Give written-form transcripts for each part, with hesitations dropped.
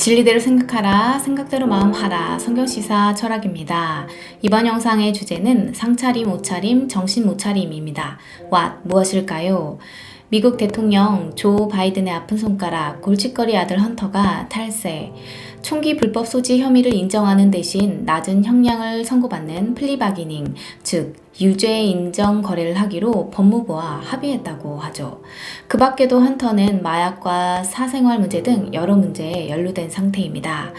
진리대로 생각하라, 생각대로 마음하라. 성경시사 철학입니다. 이번 영상의 주제는 상차림, 옷차림, 정신 못차림입니다. 무엇일까요? 미국 대통령 조 바이든의 아픈 손가락, 골칫거리 아들 헌터가 탈세, 총기 불법 소지 혐의를 인정하는 대신 낮은 형량을 선고받는 플리바기닝, 즉 유죄 인정 거래를 하기로 법무부와 합의했다고 하죠. 그 밖에도 헌터는 마약과 사생활 문제 등 여러 문제에 연루된 상태입니다.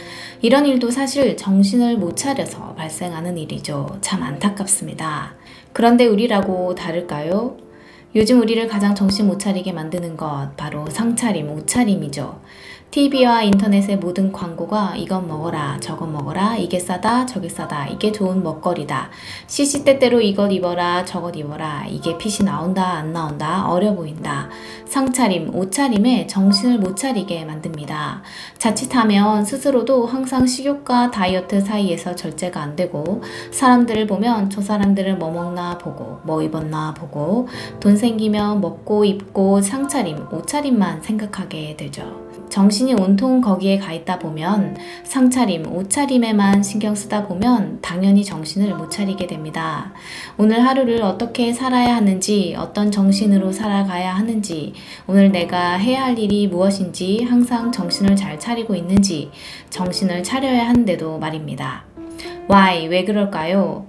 이런 일도 사실 정신을 못 차려서 발생하는 일이죠. 참 안타깝습니다. 그런데 우리라고 다를까요? 요즘 우리를 가장 정신 못 차리게 만드는 것 바로 상차림, 옷차림이죠. TV와 인터넷의 모든 광고가 이것 먹어라, 저것 먹어라, 이게 싸다, 저게 싸다, 이게 좋은 먹거리다. 시시때때로 이것 입어라, 저것 입어라, 이게 핏이 나온다, 안 나온다, 어려 보인다. 상차림, 옷차림에 정신을 못 차리게 만듭니다. 자칫하면 스스로도 항상 식욕과 다이어트 사이에서 절제가 안 되고 사람들을 보면 저 사람들은 뭐 먹나 보고 뭐 입었나 보고 돈 생기면 먹고 입고 상차림, 옷차림만 생각하게 되죠. 정신이 온통 거기에 가 있다 보면 상차림, 옷차림에만 신경 쓰다 보면 당연히 정신을 못 차리게 됩니다. 오늘 하루를 어떻게 살아야 하는지, 어떤 정신으로 살아가야 하는지, 오늘 내가 해야 할 일이 무엇인지 항상 정신을 잘 차리고 있는지 정신을 차려야 하는데도 말입니다. 왜 그럴까요?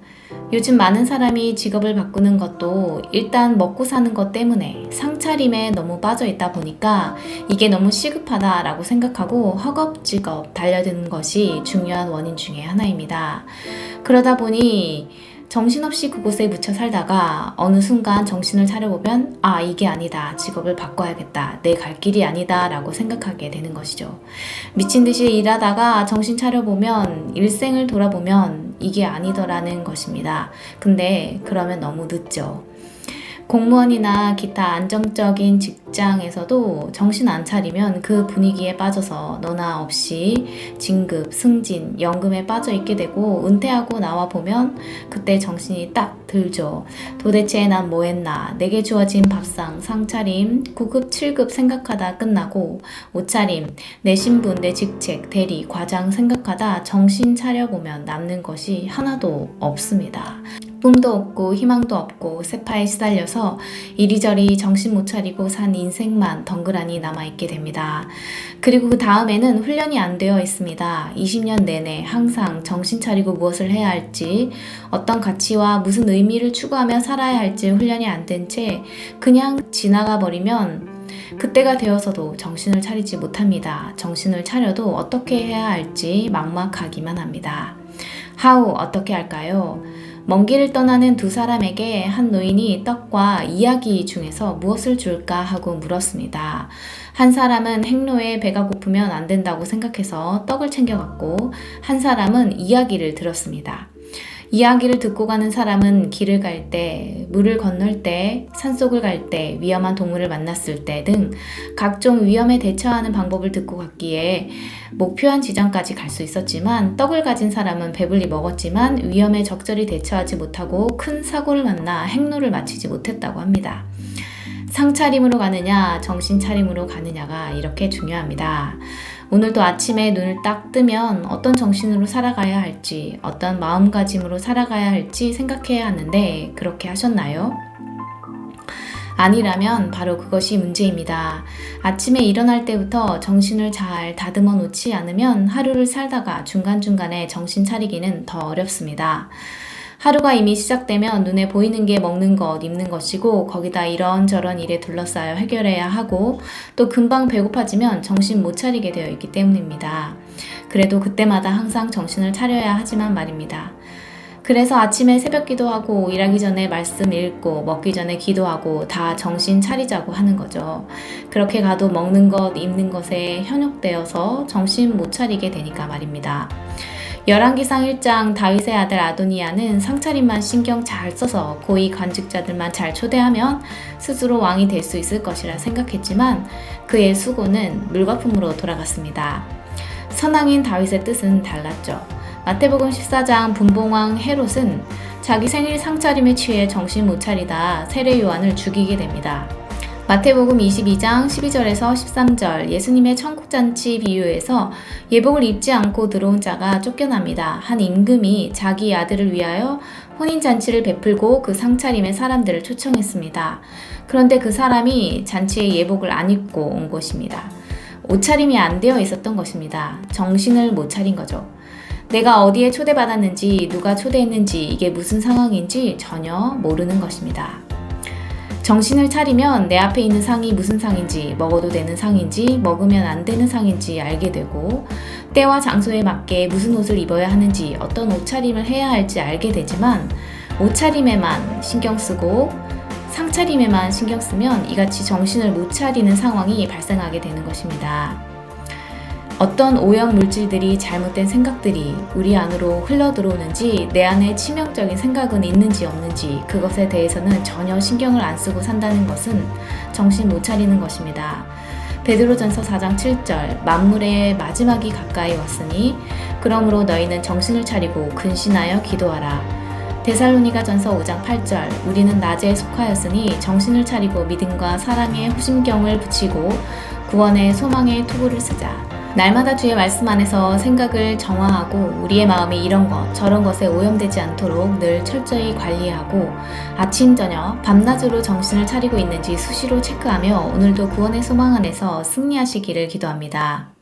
요즘 많은 사람이 직업을 바꾸는 것도 일단 먹고 사는 것 때문에 상차림에 너무 빠져 있다 보니까 이게 너무 시급하다라고 생각하고 허겁지겁 달려드는 것이 중요한 원인 중에 하나입니다. 그러다 보니 정신없이 그곳에 묻혀 살다가 어느 순간 정신을 차려보면 이게 아니다. 직업을 바꿔야겠다. 내 갈 길이 아니다. 라고 생각하게 되는 것이죠. 미친 듯이 일하다가 정신 차려보면 일생을 돌아보면 이게 아니더라는 것입니다. 근데 그러면 너무 늦죠. 공무원이나 기타 안정적인 직장에서도 정신 안 차리면 그 분위기에 빠져서 너나 없이 진급, 승진, 연금에 빠져 있게 되고 은퇴하고 나와 보면 그때 정신이 딱 들죠. 도대체 난 뭐 했나? 내게 주어진 밥상, 상차림, 9급, 7급 생각하다 끝나고 옷차림, 내 신분, 내 직책, 대리, 과장 생각하다 정신 차려보면 남는 것이 하나도 없습니다. 꿈도 없고 희망도 없고 세파에 시달려서 이리저리 정신 못 차리고 산 인생만 덩그라니 남아있게 됩니다. 그리고 그 다음에는 훈련이 안 되어 있습니다. 20년 내내 항상 정신 차리고 무엇을 해야 할지, 어떤 가치와 무슨 의미를 추구하며 살아야 할지 훈련이 안 된 채 그냥 지나가 버리면 그때가 되어서도 정신을 차리지 못합니다. 정신을 차려도 어떻게 해야 할지 막막하기만 합니다. 어떻게 할까요? 먼 길을 떠나는 두 사람에게 한 노인이 떡과 이야기 중에서 무엇을 줄까 하고 물었습니다. 한 사람은 행로에 배가 고프면 안 된다고 생각해서 떡을 챙겨갔고 한 사람은 이야기를 들었습니다. 이야기를 듣고 가는 사람은 길을 갈 때, 물을 건널 때, 산속을 갈 때, 위험한 동물을 만났을 때 등 각종 위험에 대처하는 방법을 듣고 갔기에 목표한 지점까지 갈 수 있었지만 떡을 가진 사람은 배불리 먹었지만 위험에 적절히 대처하지 못하고 큰 사고를 만나 행로를 마치지 못했다고 합니다. 상차림으로 가느냐, 정신차림으로 가느냐가 이렇게 중요합니다. 오늘도 아침에 눈을 딱 뜨면 어떤 정신으로 살아가야 할지, 어떤 마음가짐으로 살아가야 할지 생각해야 하는데 그렇게 하셨나요? 아니라면 바로 그것이 문제입니다. 아침에 일어날 때부터 정신을 잘 다듬어 놓지 않으면 하루를 살다가 중간중간에 정신 차리기는 더 어렵습니다. 하루가 이미 시작되면 눈에 보이는 게 먹는 것, 입는 것이고 거기다 이런저런 일에 둘러싸여 해결해야 하고 또 금방 배고파지면 정신 못 차리게 되어 있기 때문입니다. 그래도 그때마다 항상 정신을 차려야 하지만 말입니다. 그래서 아침에 새벽 기도하고 일하기 전에 말씀 읽고 먹기 전에 기도하고 다 정신 차리자고 하는 거죠. 그렇게 가도 먹는 것, 입는 것에 현혹되어서 정신 못 차리게 되니까 말입니다. 열왕기상 1장 다윗의 아들 아도니아는 상차림만 신경 잘 써서 고위 관직자들만 잘 초대하면 스스로 왕이 될 수 있을 것이라 생각했지만 그의 수고는 물거품으로 돌아갔습니다. 선왕인 다윗의 뜻은 달랐죠. 마태복음 14장 분봉왕 헤롯은 자기 생일 상차림에 취해 정신 못 차리다 세례 요한을 죽이게 됩니다. 마태복음 22장 12절에서 13절 예수님의 천국잔치 비유에서 예복을 입지 않고 들어온 자가 쫓겨납니다. 한 임금이 자기 아들을 위하여 혼인잔치를 베풀고 그 상차림의 사람들을 초청했습니다. 그런데 그 사람이 잔치에 예복을 안 입고 온 것입니다. 옷차림이 안 되어 있었던 것입니다. 정신을 못 차린 거죠. 내가 어디에 초대받았는지, 누가 초대했는지, 이게 무슨 상황인지 전혀 모르는 것입니다. 정신을 차리면 내 앞에 있는 상이 무슨 상인지, 먹어도 되는 상인지, 먹으면 안 되는 상인지 알게 되고, 때와 장소에 맞게 무슨 옷을 입어야 하는지, 어떤 옷차림을 해야 할지 알게 되지만, 옷차림에만 신경 쓰고 상차림에만 신경 쓰면 이같이 정신을 못 차리는 상황이 발생하게 되는 것입니다. 어떤 오염 물질들이, 잘못된 생각들이 우리 안으로 흘러 들어오는지, 내 안에 치명적인 생각은 있는지 없는지 그것에 대해서는 전혀 신경을 안 쓰고 산다는 것은 정신 못 차리는 것입니다. 베드로전서 4장 7절 만물의 마지막이 가까이 왔으니 그러므로 너희는 정신을 차리고 근신하여 기도하라. 데살로니가전서 5장 8절 우리는 낮에 속하였으니 정신을 차리고 믿음과 사랑의 후심경을 붙이고 구원의 소망의 투구를 쓰자. 날마다 주의 말씀 안에서 생각을 정화하고 우리의 마음이 이런 것 저런 것에 오염되지 않도록 늘 철저히 관리하고 아침 저녁 밤낮으로 정신을 차리고 있는지 수시로 체크하며 오늘도 구원의 소망 안에서 승리하시기를 기도합니다.